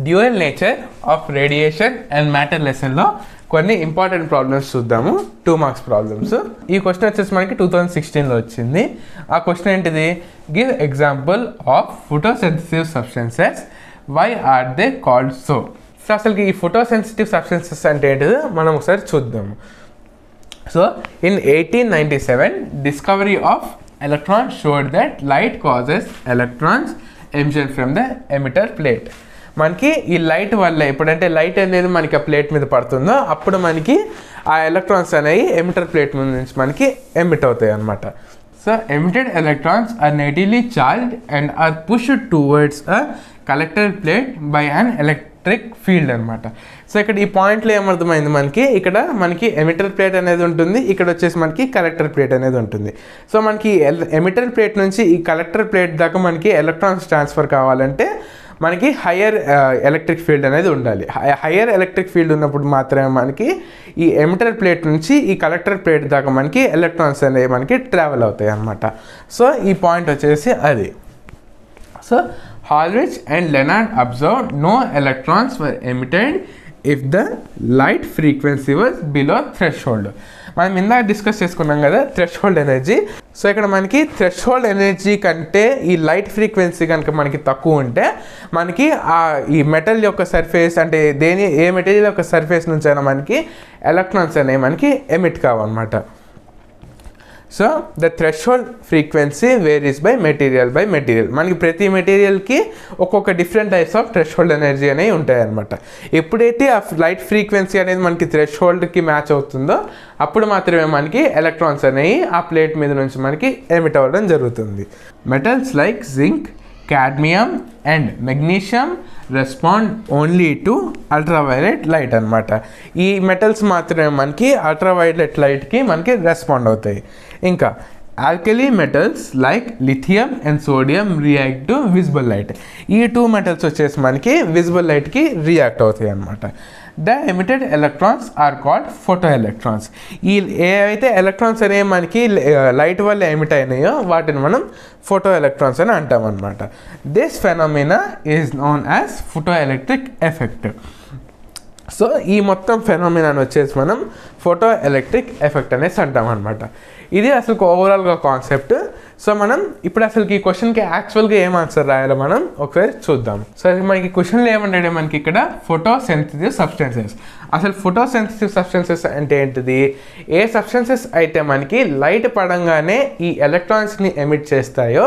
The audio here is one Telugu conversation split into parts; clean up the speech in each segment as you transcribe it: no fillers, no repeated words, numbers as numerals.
Dual nature of radiation and matter లెసన్లో కొన్ని ఇంపార్టెంట్ ప్రాబ్లమ్స్ చూద్దాము. 2 మార్క్స్ ప్రాబ్లమ్స్. ఈ క్వశ్చన్ వచ్చేసి మనకి 2016లో వచ్చింది. ఆ క్వశ్చన్ ఏంటిది? Give example of photosensitive substances, why are they called so. అసలుకి ఈ ఫోటోసెన్సిటివ్ సబ్స్టెన్సెస్ అంటే ఏంటిదో మనం ఒకసారి చూద్దాము. So in 1897 discovery of electrons showed that light causes electrons emission from the emitter plate. మనకి ఈ లైట్ వల్ల ఎప్పుడంటే లైట్ అనేది మనకి ఆ ప్లేట్ మీద పడుతుందో అప్పుడు మనకి ఆ ఎలక్ట్రాన్స్ అనేవి ఎమిటర్ ప్లేట్ మీద నుంచి మనకి ఎమిట్ అవుతాయి అన్నమాట. So emitted electrons are negatively charged and are pushed towards a collector plate by an electric field అనమాట. సో ఇక్కడ ఈ పాయింట్లో ఏమర్థమైంది మనకి, ఇక్కడ మనకి ఎమిటర్ ప్లేట్ అనేది ఉంటుంది, ఇక్కడ వచ్చేసి మనకి కలెక్టర్ ప్లేట్ అనేది ఉంటుంది. సో మనకి ఎమిటర్ ప్లేట్ నుంచి ఈ కలెక్టర్ ప్లేట్ దాకా మనకి ఎలక్ట్రాన్స్ ట్రాన్స్ఫర్ కావాలంటే మనకి హయ్యర్ ఎలక్ట్రిక్ ఫీల్డ్ అనేది ఉండాలి. హయ్యర్ ఎలక్ట్రిక్ ఫీల్డ్ ఉన్నప్పుడు మాత్రమే మనకి ఈ ఎమిటర్ ప్లేట్ నుంచి ఈ కలెక్టర్ ప్లేట్ దాకా మనకి ఎలక్ట్రాన్స్ అనేవి మనకి ట్రావెల్ అవుతాయి అన్నమాట. సో ఈ పాయింట్ వచ్చేసి అది. So Halrich and Leonard observed no electrons were emitted if the light frequency was below threshold. మనం ఇందాక డిస్కస్ చేసుకున్నాం కదా థ్రెషోల్డ్ ఎనర్జీ. సో ఇక్కడ మనకి థ్రెషోల్డ్ ఎనర్జీ కంటే ఈ లైట్ ఫ్రీక్వెన్సీ కనుక మనకి తక్కువ ఉంటే మనకి ఈ మెటల్ యొక్క సర్ఫేస్ అంటే ఏ మెటీరియల్ యొక్క సర్ఫేస్ నుంచి అయినా మనకి ఎలక్ట్రాన్స్ అనేవి మనకి ఎమిట్ కావన్నమాట. So the threshold frequency varies by material మనకి ప్రతి మెటీరియల్కి ఒక్కొక్క different types of threshold energy అనేవి ఉంటాయి అన్నమాట. ఎప్పుడైతే ఆ లైట్ ఫ్రీక్వెన్సీ అనేది మనకి థ్రెషోల్డ్కి మ్యాచ్ అవుతుందో అప్పుడు మాత్రమే మనకి ఎలక్ట్రాన్స్ అనేవి ఆ ప్లేట్ మీద నుంచి మనకి ఎమిట్ అవ్వడం జరుగుతుంది. Metals like zinc, cadmium and magnesium respond only to ultraviolet light అనమాట. ఈ మెటల్స్ మాత్రమే మనకి అల్ట్రావైలెట్ లైట్కి మనకి రెస్పాండ్ అవుతాయి. ఇంకా alkali metals like lithium and sodium react to visible light. ఈ 2 మెటల్స్ వచ్చేసి మనకి విజిబుల్ లైట్కి రియాక్ట్ అవుతాయి అన్నమాట. The emitted electrons are called photo electrons. ఈ ఏవైతే ఎలక్ట్రాన్స్ అనేవి మనకి లైట్ వల్ల ఎమిట్ అయినాయో వాటిని మనం ఫోటో ఎలక్ట్రాన్స్ అని అంటాం అనమాట. This phenomena is known as photo electric effect. So ఈ మొత్తం ఫెనామినాని వచ్చేసి మనం ఫోటో ఎలక్ట్రిక్ ఎఫెక్ట్ అనేసి అంటాం అనమాట. ఇది అసలు ఓవరాల్గా కాన్సెప్ట్. సో మనం ఇప్పుడు అసలు ఈ క్వశ్చన్కి యాక్చువల్గా ఏం ఆన్సర్ రాయాలో మనం ఒకసారి చూద్దాం. సో మనకి క్వశ్చన్లో ఏమంటే మనకి ఇక్కడ ఫోటోసెన్సిటివ్ సబ్స్టెన్సెస్. అసలు ఫోటోసెన్సిటివ్ సబ్స్టెన్సెస్ అంటే ఏంటిది? ఏ సబ్స్టెన్సెస్ అయితే మనకి లైట్ పడంగానే ఈ ఎలక్ట్రాన్స్ని ఎమిట్ చేస్తాయో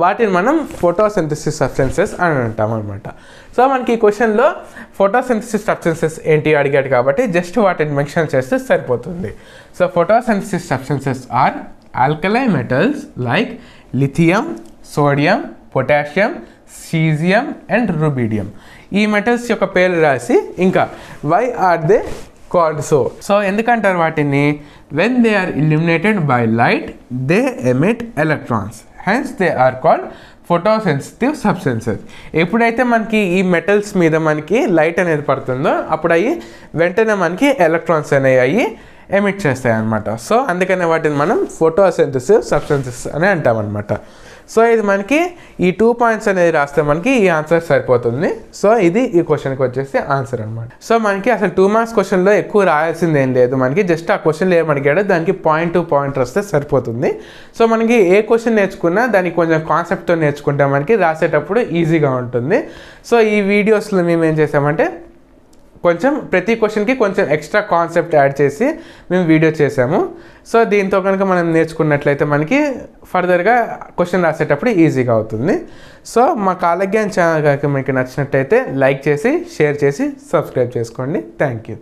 వాటిని మనం ఫోటోసింథసిస్ సబ్స్టెన్సెస్ అని అంటాం అనమాట. సో మనకి ఈ క్వశ్చన్లో ఫోటోసింథసిస్ సబ్స్టెన్సెస్ ఏంటి అడిగాడు కాబట్టి జస్ట్ వాటిని మెన్షన్ చేస్తే సరిపోతుంది. So photosynthesis substances are alkali metals like lithium, sodium, potassium, caesium and rubidium. ఈ మెటల్స్ యొక్క పేరు రాసి ఇంకా why are they called so. So ఎందుకంటారు వాటిని? When they are illuminated by light they emit electrons, hence they are called photosensitive substances. ఎప్పుడైతే మనకి ఈ మెటల్స్ మీద మనకి లైట్ అనేది పడుతుందో అప్పుడు అవి వెంటనే మనకి ఎలక్ట్రాన్స్ అనేవి అవి ఎమిట్ చేస్తాయి అన్నమాట. సో అందుకనే వాటిని మనం ఫోటోసెన్సిటివ్ సబ్స్టెన్సెస్ అని అంటామన్నమాట. సో ఇది మనకి ఈ 2 పాయింట్స్ అనేది రాస్తే మనకి ఈ ఆన్సర్ సరిపోతుంది. సో ఇది ఈ క్వశ్చన్కి వచ్చేసి ఆన్సర్ అనమాట. సో మనకి అసలు 2 మార్క్స్ క్వశ్చన్లో ఎక్కువ రాయాల్సింది ఏం లేదు. మనకి జస్ట్ ఆ క్వశ్చన్లో ఏమడిగాడో దానికి పాయింట్ టు పాయింట్ రాస్తే సరిపోతుంది. సో మనకి ఏ క్వశ్చన్ నేర్చుకున్నా దానికి కొంచెం కాన్సెప్ట్తో నేర్చుకుంటే మనకి రాసేటప్పుడు ఈజీగా ఉంటుంది. సో ఈ వీడియోస్లో మేము ఏం చేసామంటే కొంచెం ప్రతి క్వశ్చన్కి కొంచెం ఎక్స్ట్రా కాన్సెప్ట్ యాడ్ చేసి మేము వీడియో చేసాము. సో దీంతో కనుక మనం నేర్చుకున్నట్లయితే మనకి ఫర్దర్గా క్వశ్చన్ రాసేటప్పుడు ఈజీగా అవుతుంది. సో మా కాలజ్ఞాన్ ఛానల్ కనుక మీకు నచ్చినట్టయితే లైక్ చేసి షేర్ చేసి సబ్స్క్రైబ్ చేసుకోండి. Thank you.